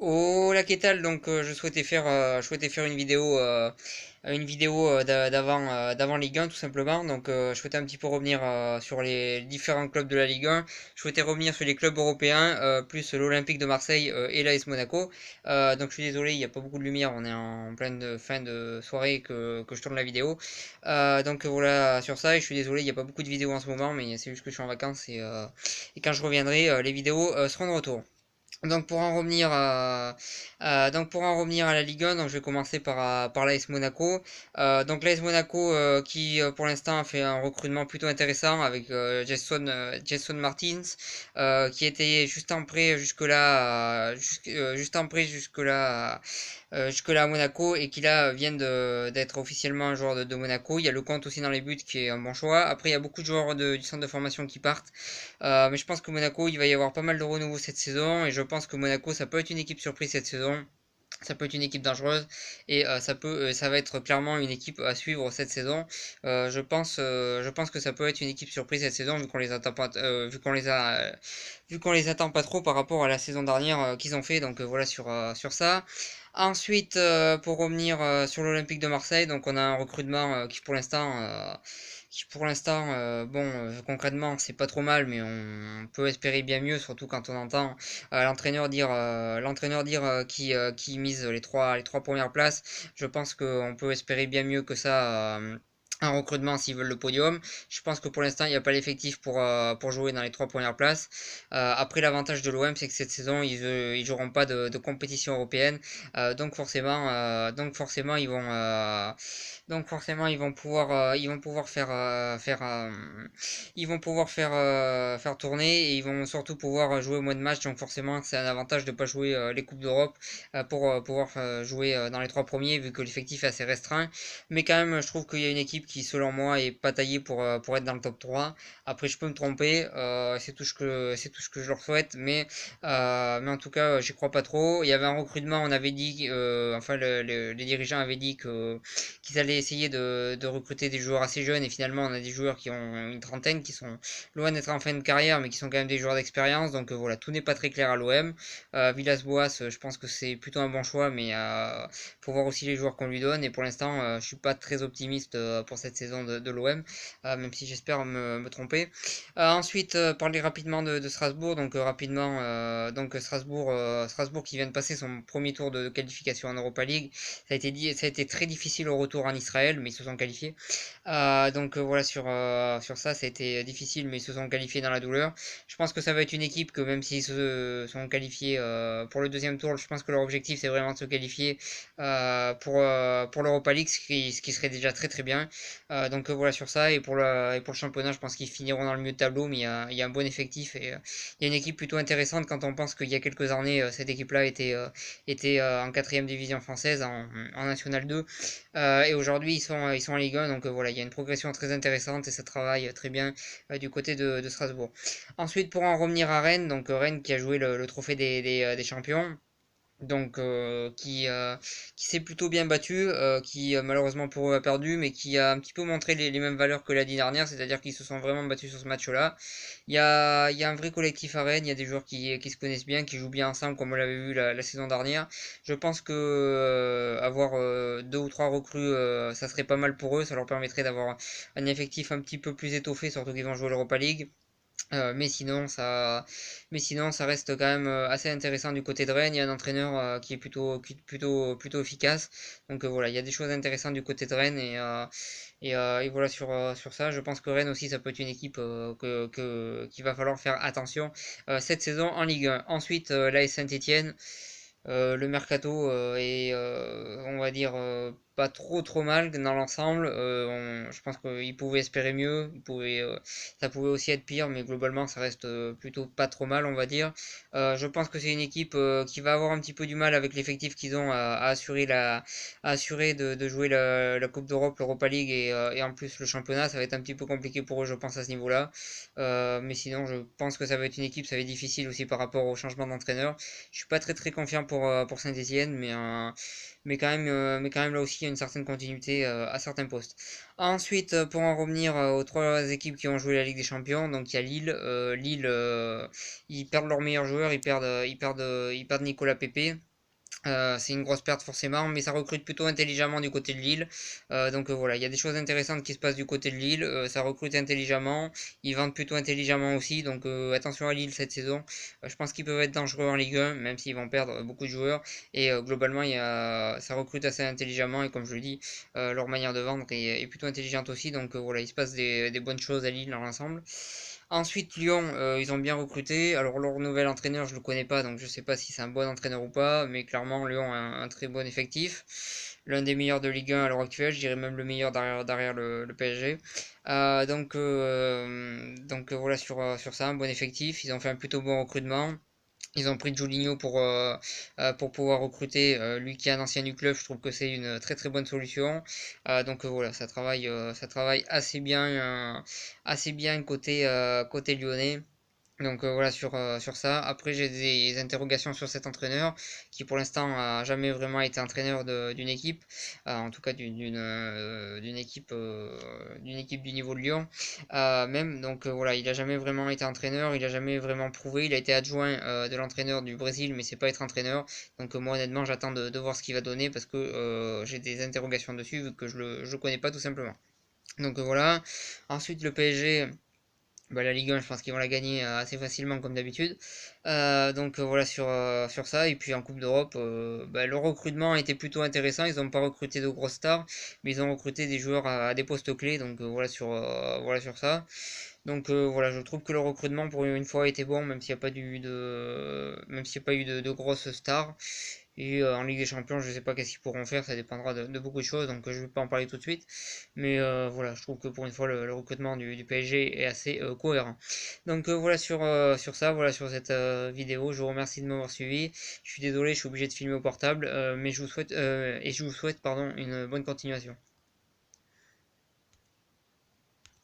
Oh la qu'est-ce donc je souhaitais faire une vidéo d'avant Ligue 1 tout simplement. Donc je souhaitais un petit peu revenir sur les différents clubs de la Ligue 1. Je souhaitais revenir sur les clubs européens, plus l'Olympique de Marseille et l'AS Monaco. Donc je suis désolé, il n'y a pas beaucoup de lumière, on est en pleine fin de soirée que je tourne la vidéo. Donc voilà sur ça, et je suis désolé, il n'y a pas beaucoup de vidéos en ce moment, mais c'est juste que je suis en vacances et quand je reviendrai, les vidéos seront de retour. Donc pour en revenir à la Ligue 1, donc je vais commencer par l'AS Monaco. Donc l'AS Monaco qui pour l'instant a fait un recrutement plutôt intéressant avec Jason Martins qui était juste en prêt jusque-là à Monaco et qui là vient d'être officiellement un joueur de Monaco. Il y a le compte aussi dans les buts qui est un bon choix. Après il y a beaucoup de joueurs du centre de formation qui partent. Mais je pense que Monaco, il va y avoir pas mal de renouveau cette saison et je pense que Monaco, ça peut être une équipe surprise cette saison. Ça peut être une équipe dangereuse et ça va être clairement une équipe à suivre cette saison. Je pense que ça peut être une équipe surprise cette saison vu qu'on les attend pas, vu qu'on les attend pas trop par rapport à la saison dernière qu'ils ont fait. Donc voilà sur ça. Ensuite, pour revenir sur l'Olympique de Marseille, donc on a un recrutement concrètement, c'est pas trop mal, mais on peut espérer bien mieux, surtout quand on entend l'entraîneur dire qui mise les trois premières places. Je pense qu'on peut espérer bien mieux que ça. Un recrutement s'ils veulent le podium. Je pense que pour l'instant, il n'y a pas l'effectif pour jouer dans les trois premières places. Après, l'avantage de l'OM, c'est que cette saison, ils joueront pas de compétition européenne. Donc forcément, ils vont pouvoir faire tourner et ils vont surtout pouvoir jouer au mois de match. Donc forcément, c'est un avantage de ne pas jouer les coupes d'Europe pour pouvoir jouer dans les trois premiers vu que l'effectif est assez restreint. Mais quand même, je trouve qu'il y a une équipe qui, selon moi, est pas taillée pour être dans le top 3. Après, je peux me tromper, c'est tout ce que je leur souhaite, mais en tout cas, j'y crois pas trop. Il y avait un recrutement, on avait dit, les dirigeants avaient dit qu'ils allaient essayer de recruter des joueurs assez jeunes, et finalement, on a des joueurs qui ont une trentaine, qui sont loin d'être en fin de carrière, mais qui sont quand même des joueurs d'expérience. Donc voilà, tout n'est pas très clair à l'OM. Villas-Boas, je pense que c'est plutôt un bon choix, mais faut voir aussi les joueurs qu'on lui donne. Et pour l'instant, je suis pas très optimiste pour cette saison de l'OM, même si j'espère me tromper. Ensuite, parler rapidement de Strasbourg. Donc Strasbourg qui vient de passer son premier tour de qualification en Europa League. Ça a été très difficile au retour en Israël, mais ils se sont qualifiés. Voilà sur ça, ça a été difficile, mais ils se sont qualifiés dans la douleur. Je pense que ça va être une équipe que même s'ils se sont qualifiés pour le deuxième tour, je pense que leur objectif c'est vraiment de se qualifier pour l'Europa League, ce qui serait déjà très très bien. Voilà sur ça et pour le championnat, je pense qu'ils finiront dans le milieu de tableau, mais il y a un bon effectif et il y a une équipe plutôt intéressante quand on pense qu'il y a quelques années cette équipe-là était en quatrième division française en National 2 et aujourd'hui ils sont en Ligue 1 voilà il y a une progression très intéressante et ça travaille très bien du côté de Strasbourg. Ensuite pour en revenir à Rennes Rennes qui a joué le trophée des champions qui s'est plutôt bien battu, qui malheureusement pour eux a perdu, mais qui a un petit peu montré les mêmes valeurs que l'année dernière, c'est-à-dire qu'ils se sont vraiment battus sur ce match-là. Il y a un vrai collectif à Rennes, il y a des joueurs qui se connaissent bien, qui jouent bien ensemble, comme on l'avait vu la saison dernière. Je pense que avoir deux ou trois recrues, ça serait pas mal pour eux, ça leur permettrait d'avoir un effectif un petit peu plus étoffé, surtout qu'ils vont jouer l'Europa League. Euh, mais sinon, ça, mais sinon, ça reste quand même assez intéressant du côté de Rennes. Il y a un entraîneur qui est plutôt efficace. Voilà, il y a des choses intéressantes du côté de Rennes et voilà sur ça. Je pense que Rennes aussi, ça peut être une équipe qu'il va falloir faire attention cette saison en Ligue 1. Ensuite, l'AS Saint-Étienne. Le mercato est, on va dire, pas trop mal dans l'ensemble. Je pense qu'il pouvait espérer mieux, ça pouvait aussi être pire, mais globalement ça reste plutôt pas trop mal, on va dire. Je pense que c'est une équipe qui va avoir un petit peu du mal avec l'effectif qu'ils ont à assurer de jouer la Coupe d'Europe, l'Europa League et en plus le championnat. Ça va être un petit peu compliqué pour eux, je pense, à ce niveau-là. Mais sinon, je pense que ça va être une équipe, ça va être difficile aussi par rapport au changement d'entraîneur. Je suis pas très confiant pour Saint-Étienne, mais quand même là aussi il y a une certaine continuité à certains postes. Ensuite, pour en revenir aux trois équipes qui ont joué la Ligue des Champions, donc il y a Lille. Ils perdent leur meilleur joueur, ils perdent Nicolas Pepe. C'est une grosse perte forcément, mais ça recrute plutôt intelligemment du côté de Lille. Donc voilà, il y a des choses intéressantes qui se passent du côté de Lille. Ça recrute intelligemment, ils vendent plutôt intelligemment aussi. Donc attention à Lille cette saison. Je pense qu'ils peuvent être dangereux en Ligue 1, même s'ils vont perdre beaucoup de joueurs. Et globalement, ça recrute assez intelligemment. Et comme je le dis, leur manière de vendre est plutôt intelligente aussi. Donc voilà, il se passe des bonnes choses à Lille dans l'ensemble. Ensuite, Lyon, ils ont bien recruté. Alors, leur nouvel entraîneur, je le connais pas, donc je sais pas si c'est un bon entraîneur ou pas, mais clairement, Lyon a un très bon effectif. L'un des meilleurs de Ligue 1 à l'heure actuelle, je dirais même le meilleur derrière le PSG. Voilà sur ça, un bon effectif. Ils ont fait un plutôt bon recrutement. Ils ont pris Julinho pour pouvoir recruter, lui qui est un ancien du club, je trouve que c'est une très très bonne solution. Voilà, ça travaille assez bien côté lyonnais. Voilà sur ça. Après, j'ai des interrogations sur cet entraîneur qui pour l'instant a jamais vraiment été entraîneur d'une équipe, en tout cas d'une équipe du niveau de Lyon. Même voilà, il a jamais vraiment été entraîneur, il a jamais vraiment prouvé. Il a été adjoint de l'entraîneur du Brésil, mais c'est pas être entraîneur. Moi honnêtement, j'attends de voir ce qu'il va donner parce que j'ai des interrogations dessus vu que je le connais pas tout simplement. Voilà. Ensuite le PSG. Bah, la Ligue 1, je pense qu'ils vont la gagner assez facilement comme d'habitude. Voilà sur ça. Et puis en Coupe d'Europe, bah, le recrutement a été plutôt intéressant. Ils n'ont pas recruté de grosses stars, mais ils ont recruté des joueurs à des postes clés. Voilà sur ça. Voilà, je trouve que le recrutement pour une fois a été bon, même s'il n'y a pas même s'il n'y a pas eu de grosses stars. Et en Ligue des Champions, je ne sais pas qu'est-ce qu'ils pourront faire, ça dépendra de beaucoup de choses, donc je ne vais pas en parler tout de suite. Mais voilà, je trouve que pour une fois, le recrutement du PSG est assez cohérent. Voilà sur ça, voilà sur cette vidéo. Je vous remercie de m'avoir suivi. Je suis désolé, je suis obligé de filmer au portable, mais je vous souhaite, pardon, une bonne continuation.